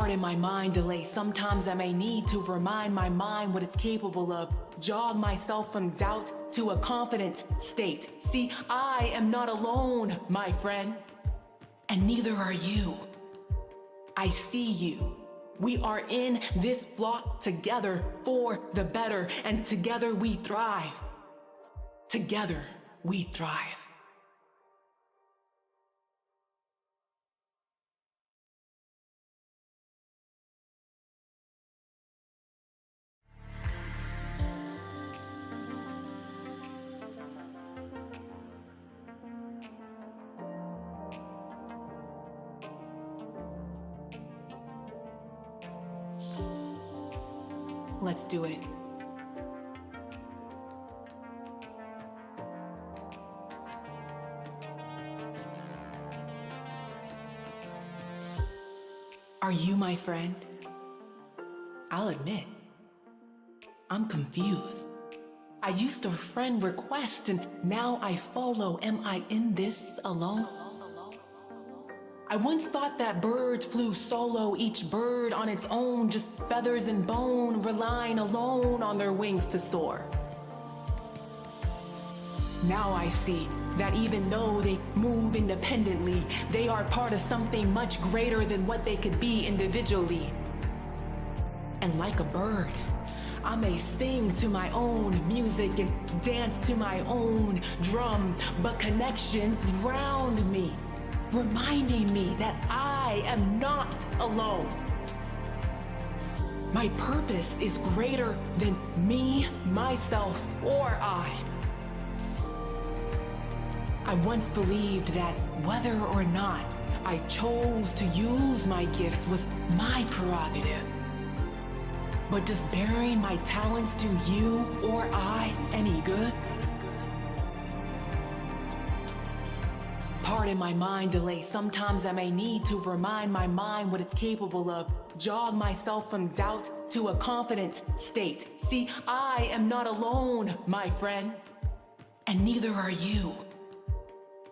Pardon my mind delay, sometimes I may need to remind my mind what it's capable of. Jog myself from doubt to a confident state. See, I am not alone, my friend, and neither are you. I see you. We are in this flock together for the better, and together we thrive. Together we thrive. Let's do it. Are you my friend? I'll admit, I'm confused. I used to friend request and now I follow. Am I in this alone? I once thought that birds flew solo, each bird on its own, just feathers and bone, relying alone on their wings to soar. Now I see that even though they move independently, they are part of something much greater than what they could be individually. And like a bird, I may sing to my own music and dance to my own drum, but connections ground me, reminding me that I am not alone. My purpose is greater than me, myself, or I. I once believed that whether or not I chose to use my gifts was my prerogative. But does bearing my talents to you or I any good? Pardon my mind delay, sometimes I may need to remind my mind what it's capable of. Jog myself from doubt to a confident state. See, I am not alone, my friend, and neither are you.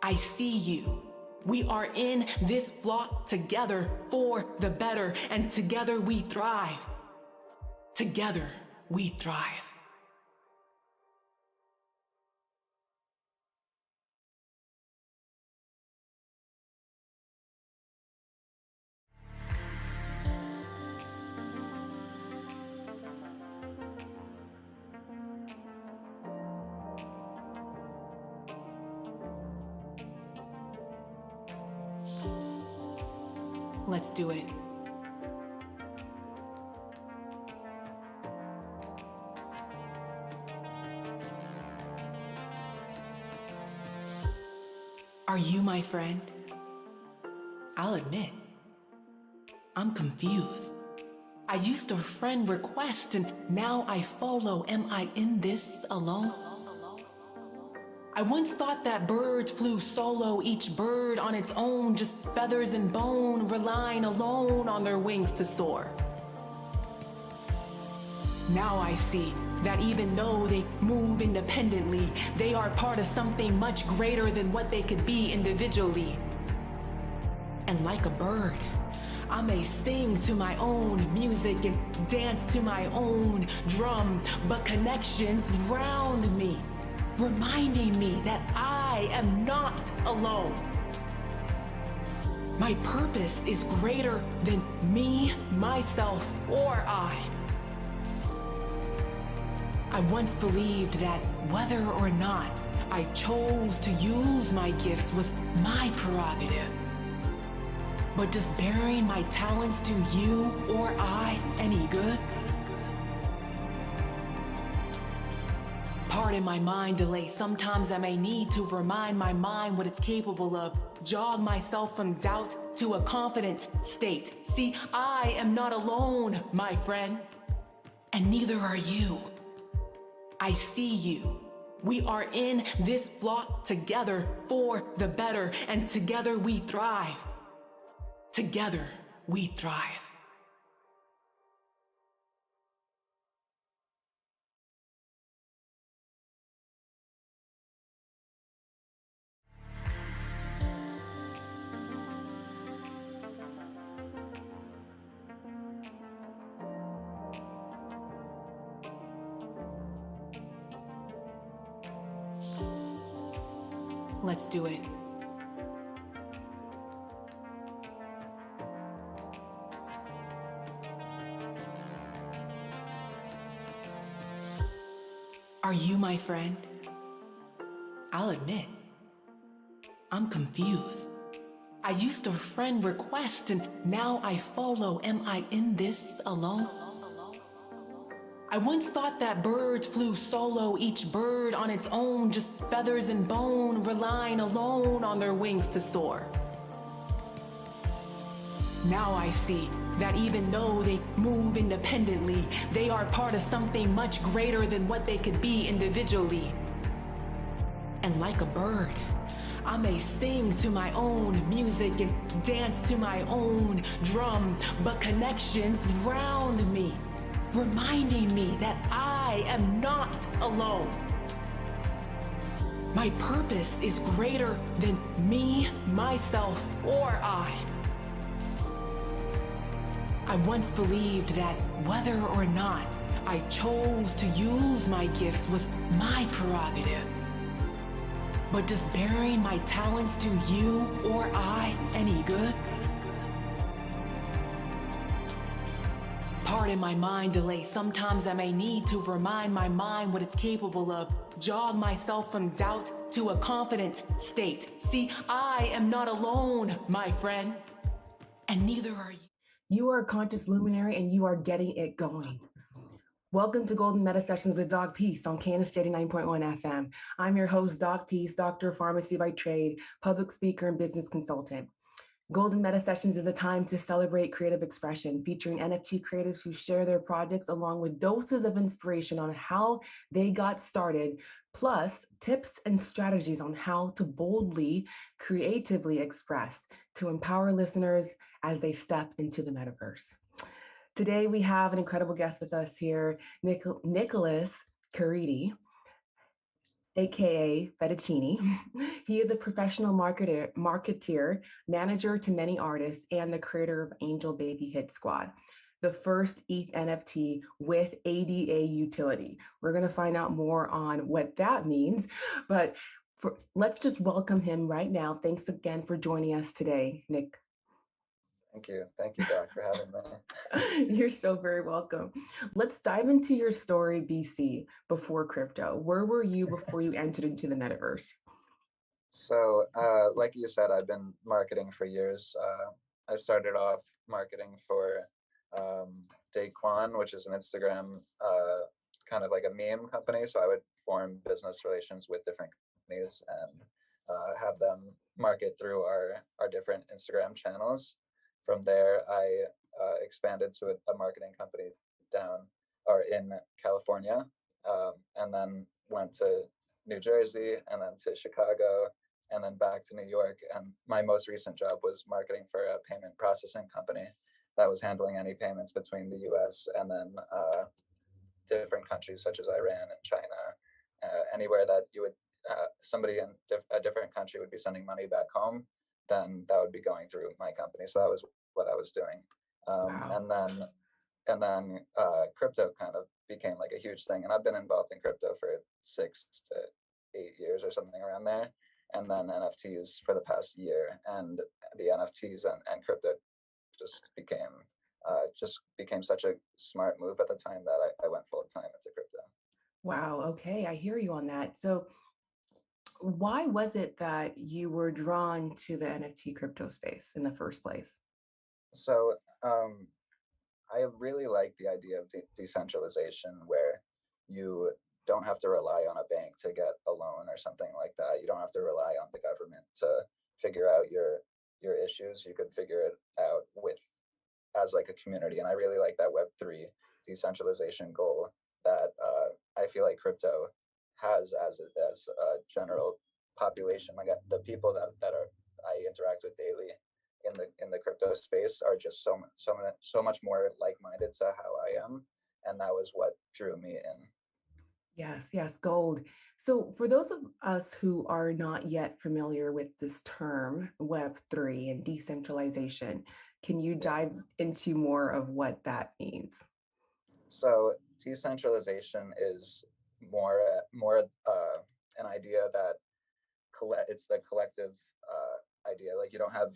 I see you. We are in this flock together for the better, and together we thrive. Together we thrive. Let's do it. Are you my friend? I'll admit, I'm confused. I used to friend request and now I follow. Am I in this alone? I once thought that birds flew solo, each bird on its own, just feathers and bone, relying alone on their wings to soar. Now I see that even though they move independently, they are part of something much greater than what they could be individually. And like a bird, I may sing to my own music and dance to my own drum, but connections ground me, reminding me that I am not alone. My purpose is greater than me, myself, or I. I once believed that whether or not I chose to use my gifts was my prerogative. But does bearing my talents to you or I any good? Pardon my mind delay, sometimes I may need to remind my mind what it's capable of. Jog myself from doubt to a confident state. See, I am not alone, my friend, and neither are you. I see you. We are in this flock together for the better, and together we thrive. Together we thrive. Let's do it. Are you my friend? I'll admit, I'm confused. I used to friend request and now I follow. Am I in this alone? I once thought that birds flew solo, each bird on its own, just feathers and bone, relying alone on their wings to soar. Now I see that even though they move independently, they are part of something much greater than what they could be individually. And like a bird, I may sing to my own music and dance to my own drum, but connections drown me, reminding me that I am not alone. My purpose is greater than me, myself, or I. I once believed that whether or not I chose to use my gifts was my prerogative. But does bearing my talents do you or I any good? Pardon my mind delay. Sometimes I may need to remind my mind what it's capable of. Jog myself from doubt to a confident state. See, I am not alone, my friend. And neither are you. You are a conscious luminary and you are getting it going. Welcome to Golden MetaSessions with doc.PEACE on KNSJ 89.1 FM. I'm your host, doc.PEACE, doctor of pharmacy by trade, public speaker, and business consultant. Golden MetaSessions is a time to celebrate creative expression, featuring NFT creatives who share their projects along with doses of inspiration on how they got started, plus tips and strategies on how to boldly, creatively express to empower listeners as they step into the metaverse. Today, we have an incredible guest with us here, Nicolas Caridi, aka Fettuccini. He is a professional marketeer, manager to many artists, and the creator of Angel Baby Hit Squad, the first ETH NFT with ADA utility. We're going to find out more on what that means, but let's just welcome him right now. Thanks again for joining us today, Nick. Thank you. Thank you, Doc, for having me. You're so very welcome. Let's dive into your story, BC, before crypto. Where were you before you entered into the metaverse? So, like you said, I've been marketing for years. I started off marketing for Daquan, which is an Instagram kind of like a meme company. So I would form business relations with different companies and have them market through our different Instagram channels. From there, I expanded to a marketing company in California, and then went to New Jersey, and then to Chicago, and then back to New York. And my most recent job was marketing for a payment processing company that was handling any payments between the US and then different countries such as Iran and China. Anywhere that you would, somebody in a different country would be sending money back home, then that would be going through my company. So that was what I was doing. Wow. And then crypto kind of became like a huge thing. And I've been involved in crypto for 6 to 8 years or something around there. And then NFTs for the past year. And the NFTs and crypto just became such a smart move at the time that I went full time into crypto. Wow. Okay. I hear you on that. So why was it that you were drawn to the NFT crypto space in the first place? So I really like the idea of decentralization, where you don't have to rely on a bank to get a loan or something like that. You don't have to rely on the government to figure out your issues. You could figure it out as like a community. And I really like that Web3 decentralization goal that I feel like crypto has as a general population. Like the people that I interact with daily in the crypto space are just so much more like-minded to how I am, and that was what drew me in. Yes, gold. So for those of us who are not yet familiar with this term, Web3 and decentralization, can you dive into more of what that means? So decentralization is more an idea that it's the collective idea. Like, you don't have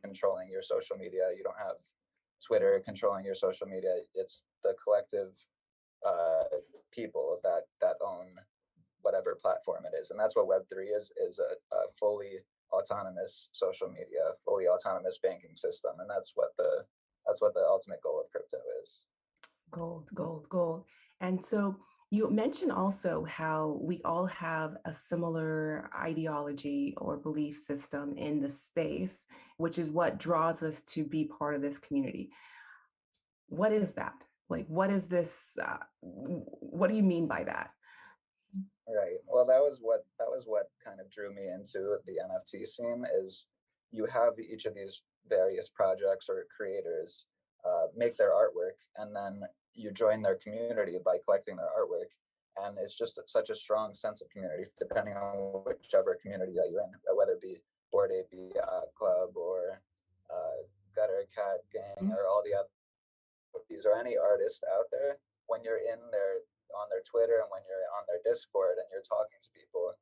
controlling your social media, you don't have Twitter controlling your social media. It's the collective people that own whatever platform it is, and that's what Web3 is a fully autonomous social media, fully autonomous banking system, and that's what the ultimate goal of crypto is. Gold, gold, gold. And so you mentioned also how we all have a similar ideology or belief system in the space, which is what draws us to be part of this community. What is that? Like, what is this? What do you mean by that? Right. Well, that was what kind of drew me into the NFT scene. Is you have each of these various projects or creators make their artwork, and then you join their community by collecting their artwork, and it's just such a strong sense of community, depending on whichever community that you're in, whether it be Bored Ape Club or Gutter Cat Gang or all the other these or any artist out there. When you're in their on their Twitter and when you're on their Discord and you're talking to people,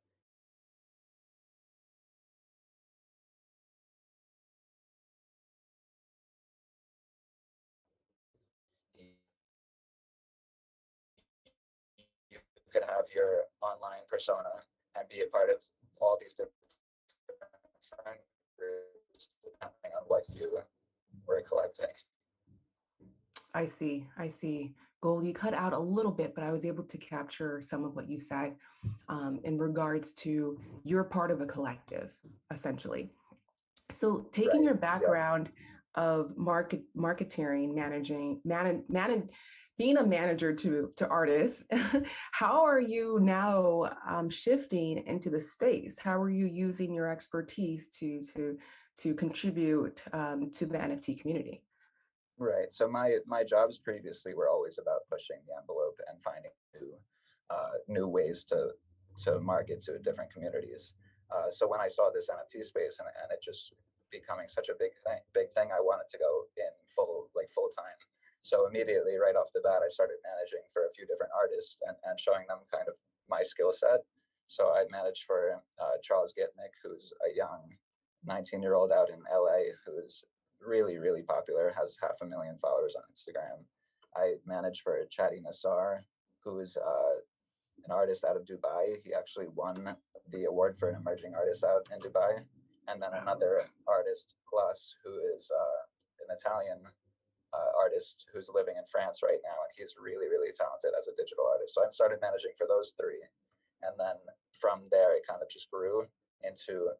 you could have your online persona and be a part of all these different friend groups depending on what you were collecting. I see. I see. Gold, you cut out a little bit, but I was able to capture some of what you said in regards to you're part of a collective, essentially. So taking Right. your background of marketing, being a manager to artists, how are you now shifting into the space? How are you using your expertise to contribute to the NFT community? Right. So my jobs previously were always about pushing the envelope and finding new ways to market to different communities. So when I saw this NFT space and it just becoming such a big thing, I wanted to go in full time. So immediately, right off the bat, I started managing for a few different artists and showing them kind of my skill set. So I managed for Charles Gitnick, who's a young 19-year-old out in LA who's really popular, has 500,000 followers on Instagram. I managed for Chatty Nassar, who's an artist out of Dubai. He actually won the award for an emerging artist out in Dubai. And then another artist, Plus, who is an Italian artist who's living in France right now, and he's really talented as a digital artist. So I started managing for those three, and then from there it kind of just grew into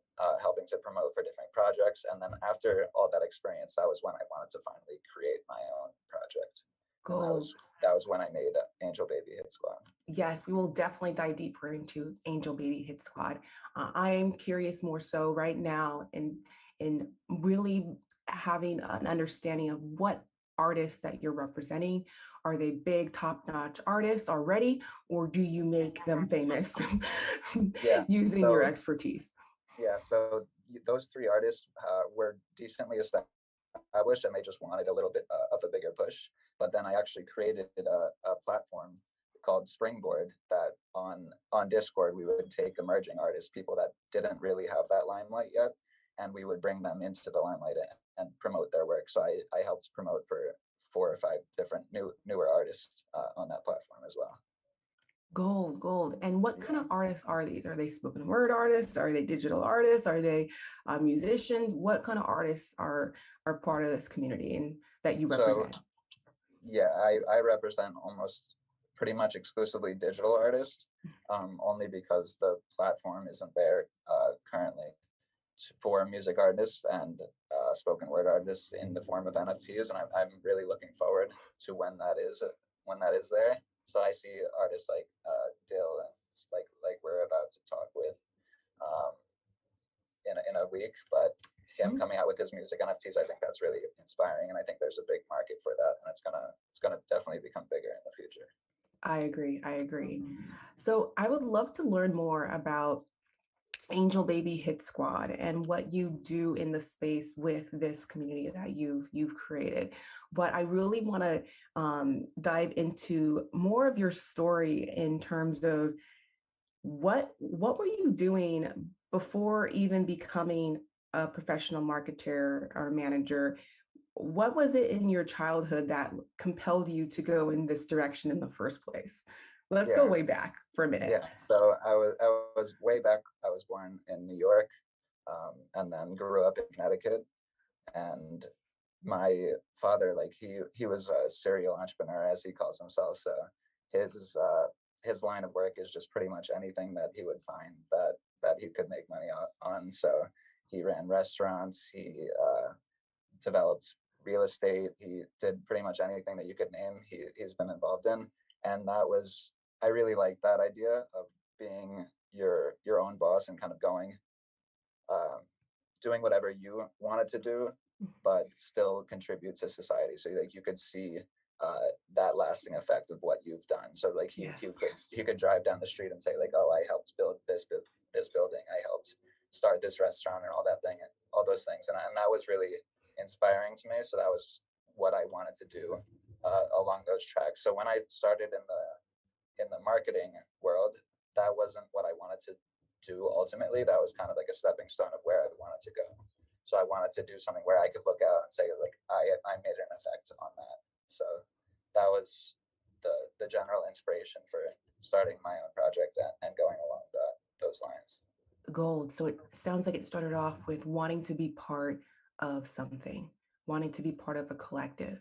helping to promote for different projects. And then after all that experience, that was when I wanted to finally create my own project. Cool. That was when I made Angel Baby Hit Squad. Yes, we will definitely dive deeper into Angel Baby Hit Squad. I am curious more so right now in really having an understanding of what artists that you're representing. Are they big top-notch artists already, or do you make them famous using your expertise? Yeah, so those three artists were decently established and they just wanted a little bit of a bigger push. But then I actually created a platform called Springboard that on Discord, we would take emerging artists, people that didn't really have that limelight yet, and we would bring them into the limelight and promote their work. So I helped promote for 4 or 5 different newer artists on that platform as well. Gold. And what kind of artists are these? Are they spoken word artists? Are they digital artists? Are they musicians? What kind of artists are part of this community and that you represent? So, yeah, I represent almost pretty much exclusively digital artists, only because the platform isn't there currently for music artists and spoken word artists in the form of NFTs, and I'm really looking forward to when that is there. So I see artists like Dill and like we're about to talk with in a week, but him coming out with his music NFTs, I think that's really inspiring, and I think there's a big market for that, and it's gonna definitely become bigger in the future. I agree. So I would love to learn more about Angel Baby Hit Squad and what you do in the space with this community that you've created. But I really want to dive into more of your story in terms of what were you doing before even becoming a professional marketer or manager, what was it in your childhood that compelled you to go in this direction in the first place? Let's go Yeah, way back for a minute. yeah. So I was way back. I was born in New York, and then grew up in Connecticut. And my father, like he was a serial entrepreneur, as he calls himself. So his line of work is just pretty much anything that he would find that he could make money on. So he ran restaurants. He developed real estate. He did pretty much anything that you could name. He's been involved in, and that was, I really like that idea of being your own boss and kind of going, um, doing whatever you wanted to do, but still contribute to society. So like you could see that lasting effect of what you've done. So like Yes. he could drive down the street and say like, oh, I helped build this building. I helped start this restaurant and all that thing and all those things. And that was really inspiring to me. So that was what I wanted to do along those tracks. So when I started in the marketing world, that wasn't what I wanted to do ultimately. That was kind of like a stepping stone of where I wanted to go. So I wanted to do something where I could look out and say like I made an effect on that. So that was the general inspiration for starting my own project and going along those lines. Gold. So it sounds like it started off with wanting to be part of something, wanting to be part of a collective,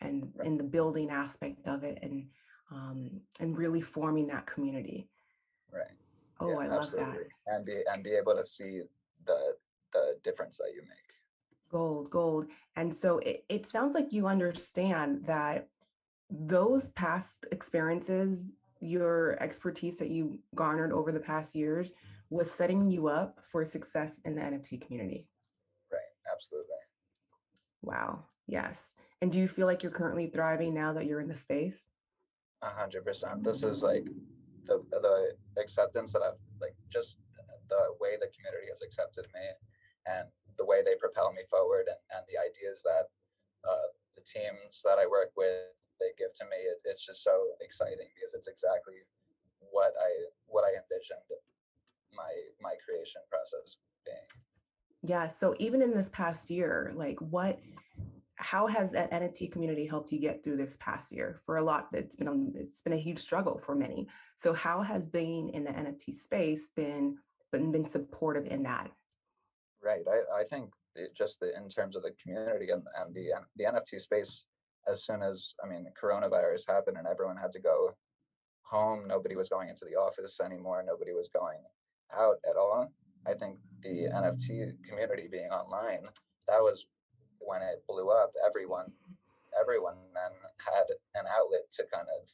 and Right. in the building aspect of it, and really forming that community. Right. Oh, Yeah, I love that. absolutely. And be able to see the difference that you make. Gold, gold. And so it sounds like you understand that those past experiences, your expertise that you garnered over the past years, was setting you up for success in the NFT community. Right. Absolutely. Wow. Yes. And do you feel like you're currently thriving now that you're in the space? 100%. This is like the acceptance that I've like, just the way the community has accepted me and the way they propel me forward, and the ideas that the teams that I work with they give to me. It's just so exciting because it's exactly what I envisioned my creation process being. Yeah. So even in this past year, like how has that NFT community helped you get through this past year? For a lot, it's been a huge struggle for many. So how has being in the NFT space been supportive in that? Right. I think in terms of the community and the NFT space, as soon as, I mean, coronavirus happened and everyone had to go home, nobody was going into the office anymore, nobody was going out at all. I think the NFT community being online, that was when it blew up. Everyone then had an outlet to kind of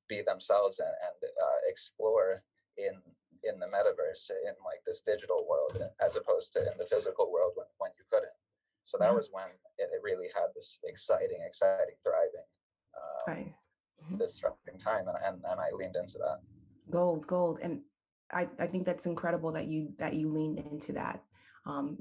be themselves and explore in the metaverse, in like this digital world, as opposed to in the physical world when you couldn't. So that Yeah. was when it really had this exciting thriving Right. Mhm. this thriving time, and I leaned into that. Gold, gold. And I think that's incredible that you leaned into that.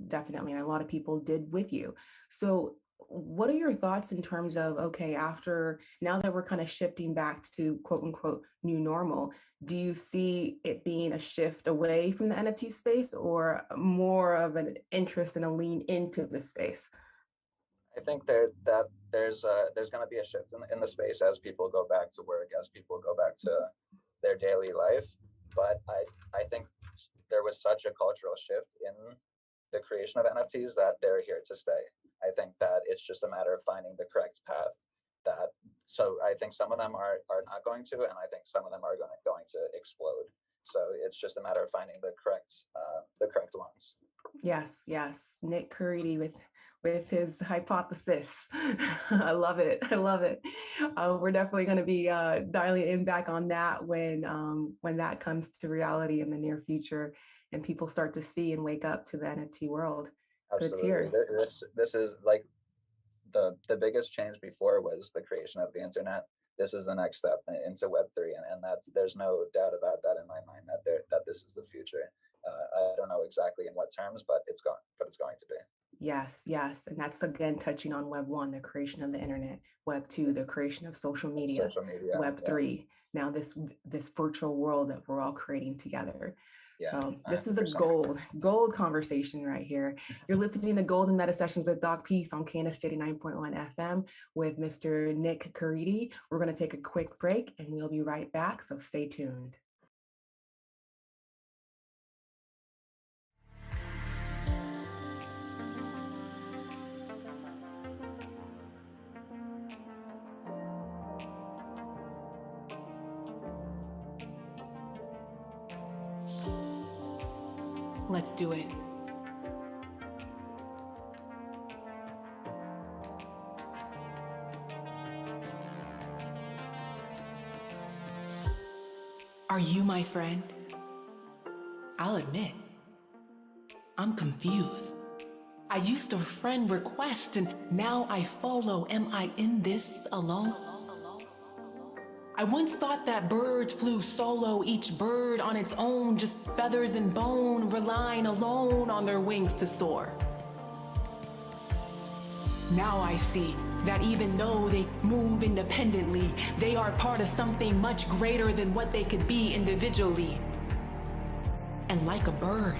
Definitely. And a lot of people did with you. So what are your thoughts in terms of, okay, after now that we're kind of shifting back to quote unquote new normal, do you see it being a shift away from the NFT space or more of an interest and a lean into the space? I think there's going to be a shift in the space as people go back to work, as people go back to their daily life. But I think there was such a cultural shift in the creation of NFTs that they're here to stay. I think that it's just a matter of finding the correct path. So I think some of them are not going to, and I think some of them are going to explode. So it's just a matter of finding the correct ones. Yes, yes. Nick Caridi with his hypothesis. I love it. I love it. We're definitely going to be dialing in back on that when that comes to reality in the near future, and people start to see and wake up to the NFT world. But it's Absolutely. here. This is like the biggest change before was the creation of the internet. This is the next step into Web3, and that's, there's no doubt about that in my mind that this is the future. I don't know exactly in what terms, but it's going to be. Yes, yes. And that's again touching on Web 1, the creation of the internet, Web 2, the creation of social media, Social media, Web yeah. 3, now this virtual world that we're all creating together. Yeah, So this is a 100%. gold conversation right here. You're listening to Golden MetaSessions with doc.PEACE on KNSJ 89.1 FM with Mr. Nick Caridi. We're going to take a quick break and we'll be right back. So stay tuned. Let's do it. Are you my friend? I'll admit, I'm confused. I used to friend request and now I follow. Am I in this alone? I once thought that birds flew solo, each bird on its own, just feathers and bone, relying alone on their wings to soar. Now I see that even though they move independently, they are part of something much greater than what they could be individually. And like a bird,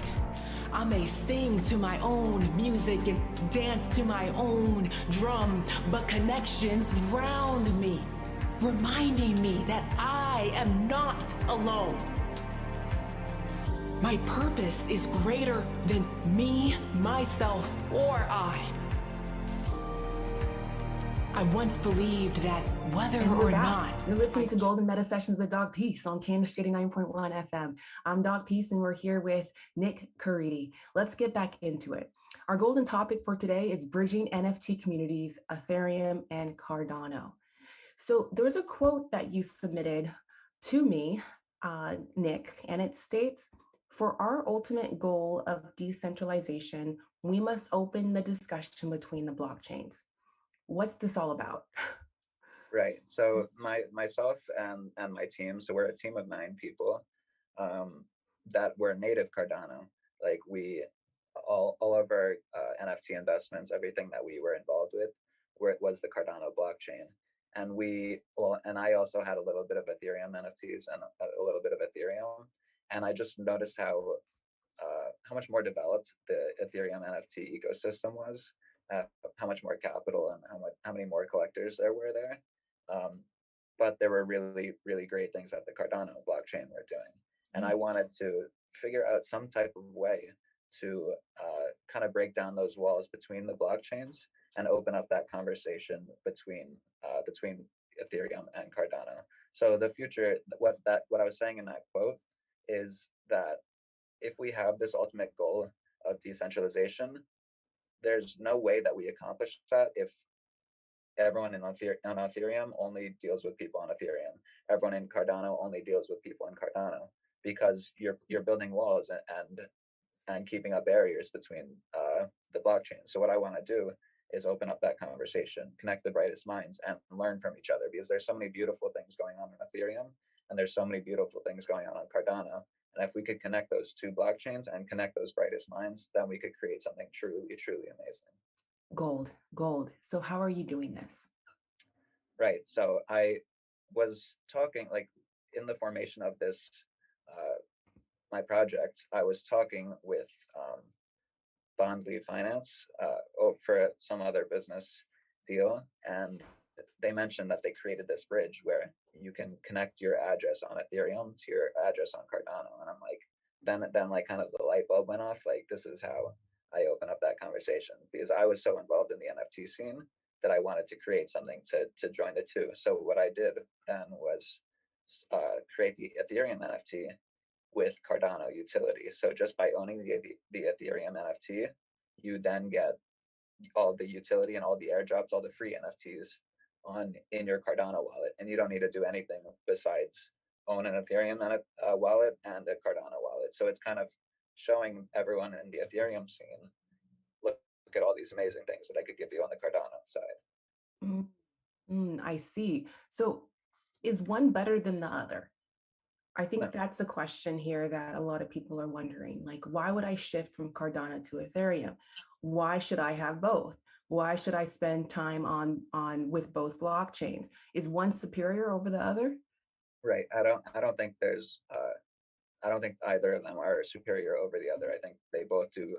I may sing to my own music and dance to my own drum, but connections ground me, reminding me that I am not alone. My purpose is greater than me, myself, or I. I once believed that whether or not... You're listening to Golden MetaSessions with doc.PEACE on KNSJ 89.1 FM. I'm doc.PEACE and we're here with Nick Caridi. Let's get back into it. Our golden topic for today is bridging NFT communities, Ethereum and Cardano. So there's a quote that you submitted to me, Nick, and it states, "For our ultimate goal of decentralization, we must open the discussion between the blockchains." What's this all about? Right. So myself and my team, so we're a team of 9 people that were native Cardano. Like we, all of our NFT investments, everything that we were involved with, where it was the Cardano blockchain. And and I also had a little bit of Ethereum NFTs and a little bit of Ethereum. And I just noticed how much more developed the Ethereum NFT ecosystem was, how much more capital and how many more collectors there were there. But there were really, really great things that the Cardano blockchain were doing. And I wanted to figure out some type of way to kind of break down those walls between the blockchains and open up that conversation between Ethereum and Cardano. So the future, what I was saying in that quote is that if we have this ultimate goal of decentralization, there's no way that we accomplish that if everyone on Ethereum only deals with people on Ethereum. Everyone in Cardano only deals with people in Cardano, because you're building walls and keeping up barriers between the blockchain. So what I want to do is open up that conversation, connect the brightest minds, and learn from each other, because there's so many beautiful things going on Ethereum, and there's so many beautiful things going on Cardano. And if we could connect those 2 blockchains and connect those brightest minds, then we could create something truly, truly amazing. Gold. So how are you doing this? Right. So I was talking, like, in the formation of this, my project, I was talking with Bond Lead Finance for some other business deal, and they mentioned that they created this bridge where you can connect your address on Ethereum to your address on Cardano. And I'm like, then like kind of the light bulb went off. Like, this is how I open up that conversation, because I was so involved in the NFT scene that I wanted to create something to join the 2. So what I did then was create the Ethereum NFT with Cardano utility. So just by owning the Ethereum NFT, you then get all the utility and all the airdrops, all the free NFTs in your Cardano wallet, and you don't need to do anything besides own an Ethereum wallet and a Cardano wallet. So it's kind of showing everyone in the Ethereum scene, look at all these amazing things that I could give you on the Cardano side. I see. So is one better than the other? I think No. that's a question here that a lot of people are wondering. Like, why would I shift from Cardano to Ethereum? Why should I have both? Why should I spend time on with both blockchains? Is one superior over the other? Right. I don't think there's I don't think either of them are superior over the other. I think they both do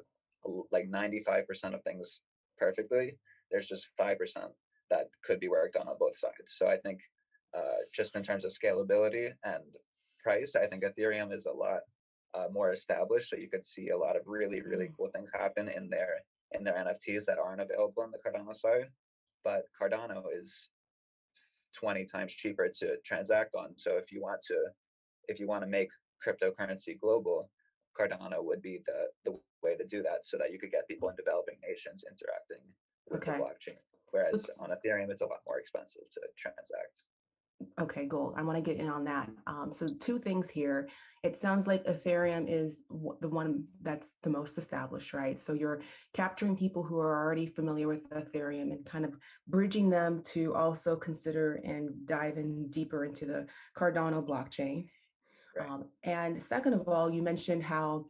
like 95% of things perfectly. There's just 5% that could be worked on both sides. So I think just in terms of scalability and price, I think Ethereum is a lot more established. So you could see a lot of really, really cool things happen in their NFTs that aren't available on the Cardano side. But Cardano is 20 times cheaper to transact on. So if you want to make cryptocurrency global, Cardano would be the way to do that, so that you could get people in developing nations interacting with the Okay. blockchain. So Whereas on Ethereum, it's a lot more expensive to transact. okay, gold. I want to get in on that. So two things here. It sounds like Ethereum is the one that's the most established, right? So you're capturing people who are already familiar with Ethereum and kind of bridging them to also consider and dive in deeper into the Cardano blockchain. Right. And second of all, you mentioned how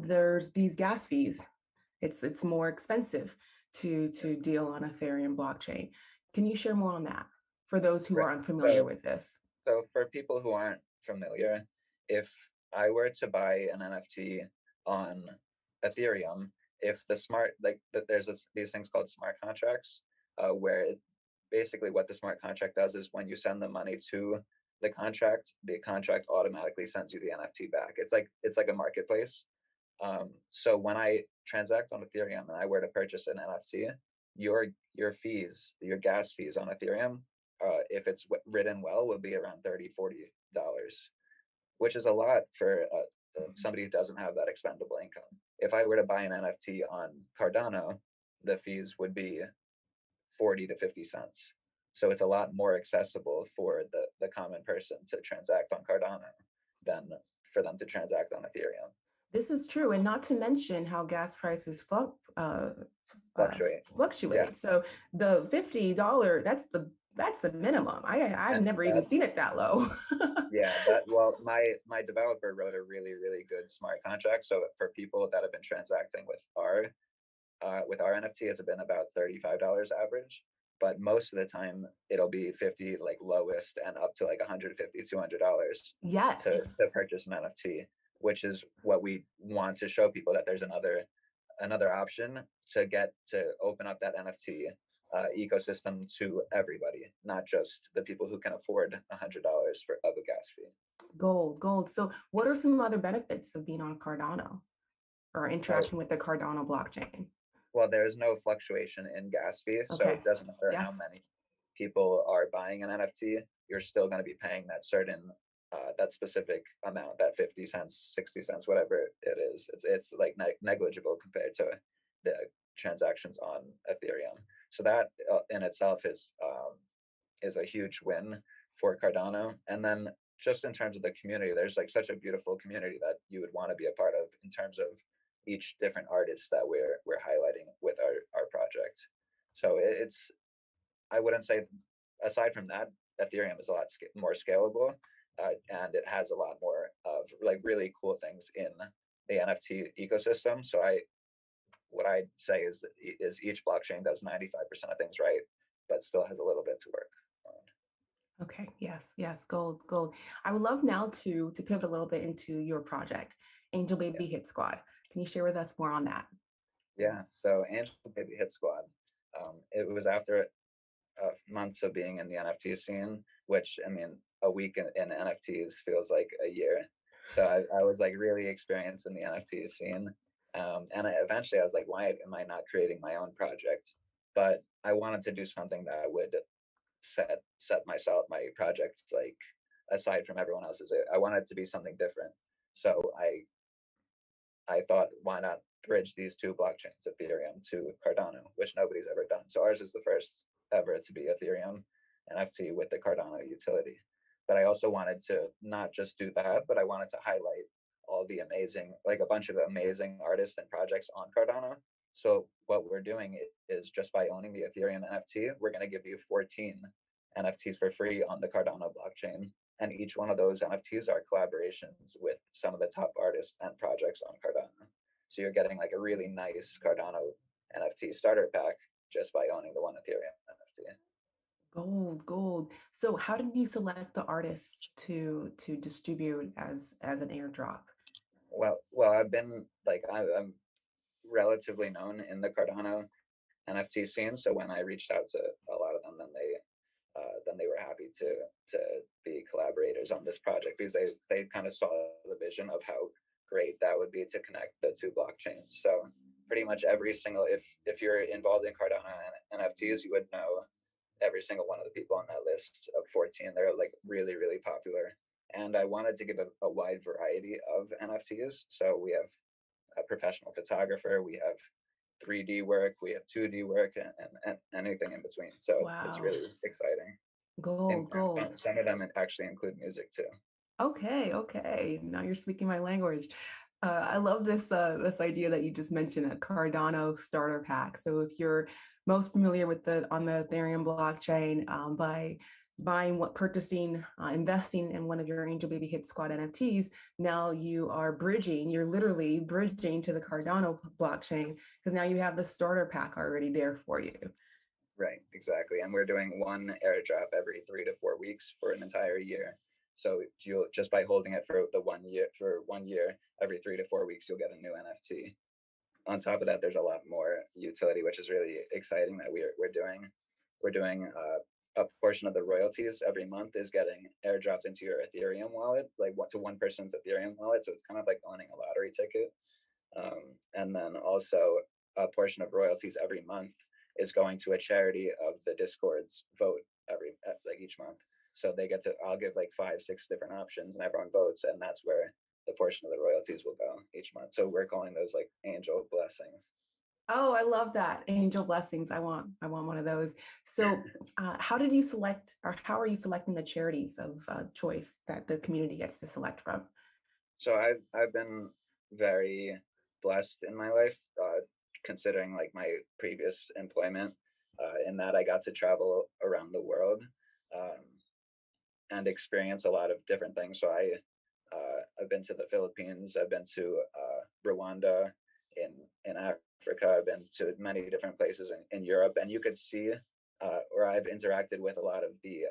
there's these gas fees. It's more expensive to deal on Ethereum blockchain. Can you share more on that for those who Right. are unfamiliar So with this? So for people who aren't familiar, if I were to buy an NFT on Ethereum, if the smart there's these things called smart contracts, where basically what the smart contract does is when you send the money to the contract automatically sends you the NFT back. It's like a marketplace. So when I transact on Ethereum and I were to purchase an NFT, your fees, your gas fees on Ethereum, if it's written well, will be around $30-$40, which is a lot for somebody who doesn't have that expendable income. If I were to buy an NFT on Cardano, the fees would be 40 to 50 cents. So it's a lot more accessible for the common person to transact on Cardano than for them to transact on Ethereum. This is true, and not to mention how gas prices Fluctuate. Yeah. fluctuate. So the $50, that's the minimum. I've And never even seen that's it that low. Yeah, my developer wrote a really, really good smart contract. So for people that have been transacting with our NFT, it's been about $35 average. But most of the time it'll be 50 like lowest and up to like 150, $200 Yes. to purchase an NFT, which is what we want to show people, that there's another option to open up that NFT ecosystem to everybody, not just the people who can afford $100 of a gas fee. Gold. So what are some other benefits of being on Cardano or Uh, interacting with the Cardano blockchain? well, there's no fluctuation in gas fees, so Okay. it doesn't matter how Yes. many people are buying an NFT. You're still going to be paying that specific amount, that 50 cents, 60 cents, whatever it is. It's like negligible compared to the transactions on Ethereum. So that in itself is a huge win for Cardano. And then just in terms of the community, there's like such a beautiful community that you would want to be a part of in terms of each different artist that we're highlighting with our project. So it's, I wouldn't say, aside from that, Ethereum is a lot more scalable, and it has a lot more of like really cool things in the NFT ecosystem. So what I'd say is each blockchain does 95% of things right, but still has a little bit to work on. Okay. Yes. Gold. I would love now to pivot a little bit into your project, Angel Yeah. Baby Hit Squad. Can you share with us more on that? Yeah. So Angel Baby Hit Squad. It was after months of being in the NFT scene, which, I mean, a week in NFTs feels like a year. So I was like really experienced in the NFT scene. And eventually I was like, why am I not creating my own project? But I wanted to do something that would set my project like aside from everyone else's. I wanted it to be something different. So I thought, why not bridge these two blockchains, Ethereum to Cardano, which nobody's ever done. So ours is the first ever to be Ethereum NFT with the Cardano utility. But I also wanted to not just do that, but I wanted to highlight all the amazing, like a bunch of amazing artists and projects on Cardano. So what we're doing is just by owning the Ethereum NFT, we're going to give you 14 NFTs for free on the Cardano blockchain. And each one of those NFTs are collaborations with some of the top artists and projects on Cardano. So you're getting like a really nice Cardano NFT starter pack just by owning the one Ethereum NFT. Gold, gold. So how did you select the artists to distribute as an airdrop? Well, I've been like I'm relatively known in the Cardano NFT scene. So when I reached out to a lot of them, then they were happy to be collaborators on this project because they kind of saw the vision of how great that would be to connect the two blockchains. So pretty much every single if you're involved in Cardano and NFTs, you would know every single one of the people on that list of 14. They're like really, really popular. And I wanted to give a wide variety of NFTs. So we have a professional photographer, we have 3D work, we have 2D work, and anything in between. So it's Wow. really exciting. And Gold, gold. some of them actually include music too. Okay, okay. Now you're speaking my language. I love this idea that you just mentioned, a Cardano starter pack. So if you're most familiar with the on the Ethereum blockchain, by buying what purchasing, investing in one of your Angel Baby Hit Squad NFTs, now you are bridging, you're literally bridging to the Cardano blockchain because now you have the starter pack already there for you. Right, exactly. And we're doing one airdrop every 3 to 4 weeks for an entire year. So you'll just by holding it for the 1 year, for 1 year, every 3 to 4 weeks, you'll get a new NFT. On top of that, there's a lot more utility, which is really exciting that we're doing. We're doing a portion of the royalties every month is getting airdropped into your Ethereum wallet, like what to one person's Ethereum wallet. So it's kind of like owning a lottery ticket. And then also a portion of royalties every month is going to a charity of the Discord's vote like each month. So they get to, I'll give like 5, 6 different options and everyone votes. And that's where the portion of the royalties will go each month. So we're calling those like angel blessings. Oh, I love that. Angel blessings. I want one of those. So, how did you select, or how are you selecting the charities of choice that the community gets to select from? So I've been very blessed in my life, considering like my previous employment, in that I got to travel around the world, um, and experience a lot of different things. So I've been to the Philippines, I've been to Rwanda, in Africa, I've been to many different places in Europe, and you could see, or I've interacted with a lot of the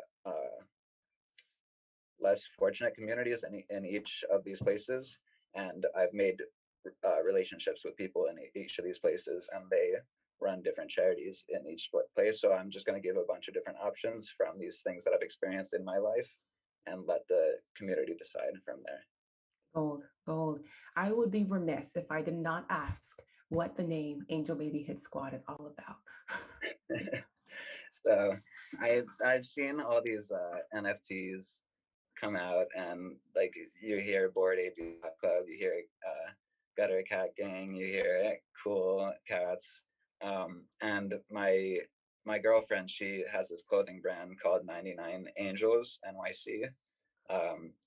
less fortunate communities in each of these places, and I've made relationships with people in each of these places, and they run different charities in each place. So I'm just going to give a bunch of different options from these things that I've experienced in my life and let the community decide from there. Gold, gold. I would be remiss if I did not ask what the name Angel Baby Hit Squad is all about. So I've seen all these NFTs come out, and like you hear Bored Ape Yacht Club, you hear Gutter Cat Gang, you hear Cool Cats, and my girlfriend, she has this clothing brand called 99 Angels NYC.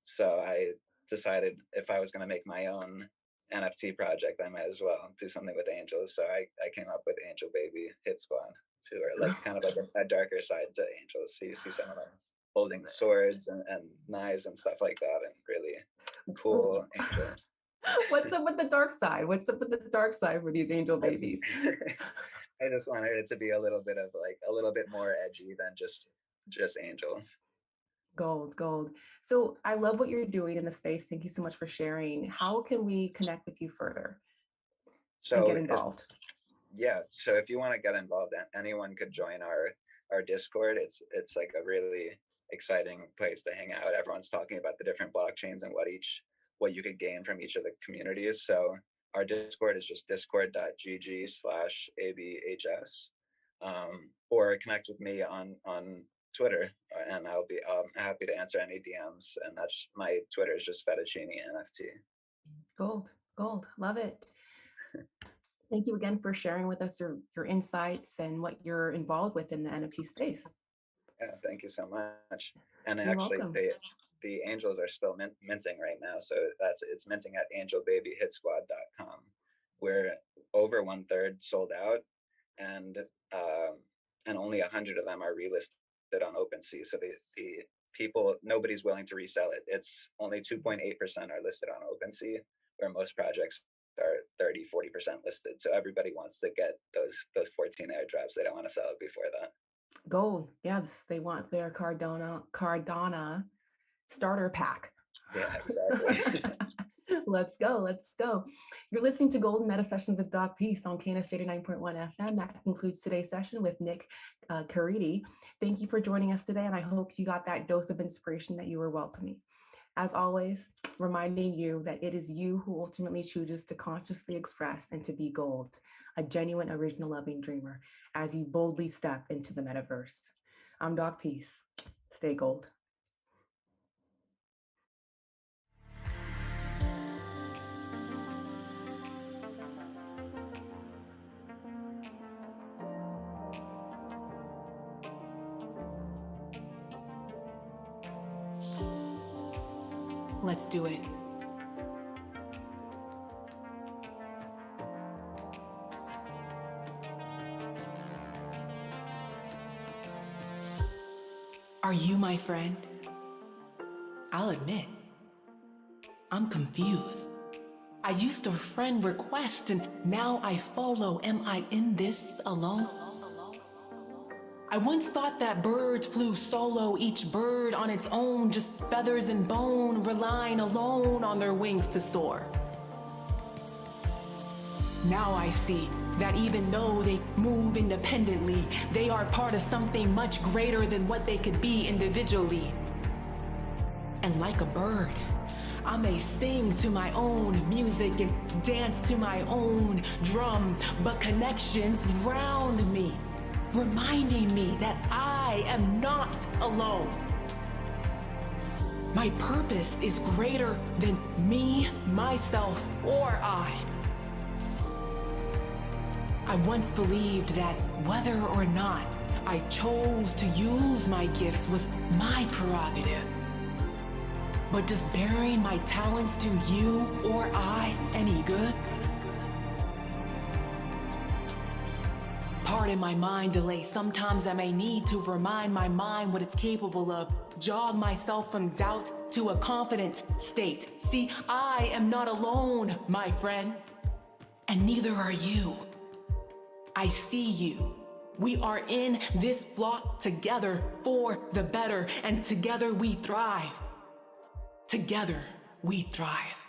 So I decided if I was going to make my own NFT project, I might as well do something with angels. So I came up with Angel Baby Hit Squad, who are like kind of like a darker side to angels. So you see some of them holding swords and knives and stuff like that, and really cool angels. What's up with the dark side? What's up with the dark side for these angel babies? I just wanted it to be a little bit of like a little bit more edgy than just angel. Gold, gold. So I love what you're doing in the space. Thank you so much for sharing. How can we connect with you further and get So involved? yeah, so if you want to get involved, anyone could join our Discord. It's like a really exciting place to hang out. Everyone's talking about the different blockchains and what you could gain from each of the communities. So our Discord is just discord.gg/abhs, or connect with me on Twitter, and I'm happy to answer any DMs. And that's my Twitter is just fettuccine NFT. Gold, gold. Love it. Thank you again for sharing with us your insights and what you're involved with in the NFT space. Yeah, thank you so much. And You're actually, welcome. the angels are still minting right now, so it's minting at angelbabyhitsquad.com. We're over 1/3 sold out, and only 100 of them are relisted on OpenSea. So the people, nobody's willing to resell it. It's only 2.8% are listed on OpenSea, where most projects are 30, 40% listed. So everybody wants to get those 14 airdrops. They don't want to sell it before that. Gold. Yes, they want their Cardana starter pack. Yeah, exactly. Let's go. Let's go. You're listening to Golden MetaSessions with doc.PEACE on KNSJ 89.1 FM. That concludes today's session with Nick Caridi. Thank you for joining us today, and I hope you got that dose of inspiration that you were welcoming. As always, reminding you that it is you who ultimately chooses to consciously express and to be gold, a genuine, original, loving dreamer, as you boldly step into the metaverse. I'm doc.PEACE. Stay gold. Let's do it. Are you my friend? I'll admit, I'm confused. I used to friend request and now I follow. Am I in this alone? I once thought that birds flew solo, each bird on its own, just feathers and bone, relying alone on their wings to soar. Now I see that even though they move independently, they are part of something much greater than what they could be individually. And like a bird, I may sing to my own music and dance to my own drum, but connections round me, reminding me that I am not alone. My purpose is greater than me, myself, or I. I once believed that whether or not I chose to use my gifts was my prerogative. But does bearing my talents to you or I any good? Pardon my mind delay. Sometimes I may need to remind my mind what it's capable of. Jog myself from doubt to a confident state. See, I am not alone, my friend. And neither are you. I see you. We are in this flock together for the better, and together we thrive. Together we thrive.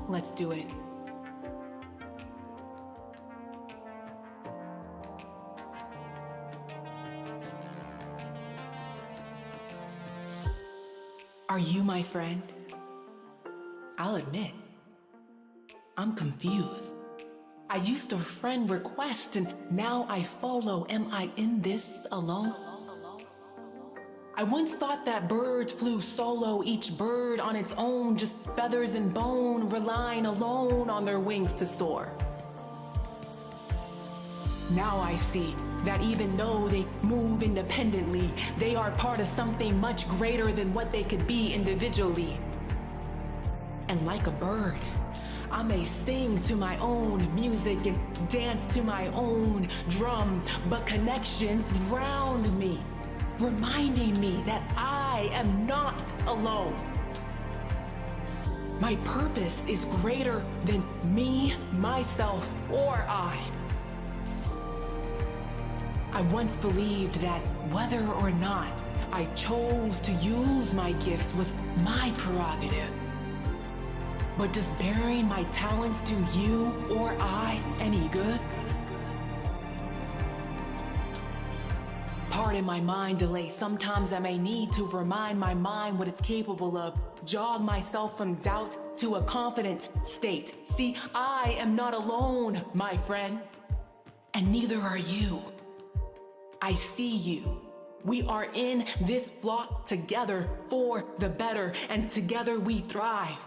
Let's do it. Are you my friend? I'll admit, I'm confused. I used to friend request and now I follow. Am I in this alone? I once thought that birds flew solo, each bird on its own, just feathers and bone, relying alone on their wings to soar. Now I see that even though they move independently, they are part of something much greater than what they could be individually. And like a bird, I may sing to my own music and dance to my own drum, but connections round me, reminding me that I am not alone. My purpose is greater than me, myself, or I. I once believed that whether or not I chose to use my gifts was my prerogative. But does bearing my talents to you or I any good? Pardon my mind delay. Sometimes I may need to remind my mind what it's capable of. Jog myself from doubt to a confident state. See, I am not alone, my friend. And neither are you. I see you. We are in this flock together for the better, and together we thrive.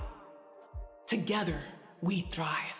Together we thrive.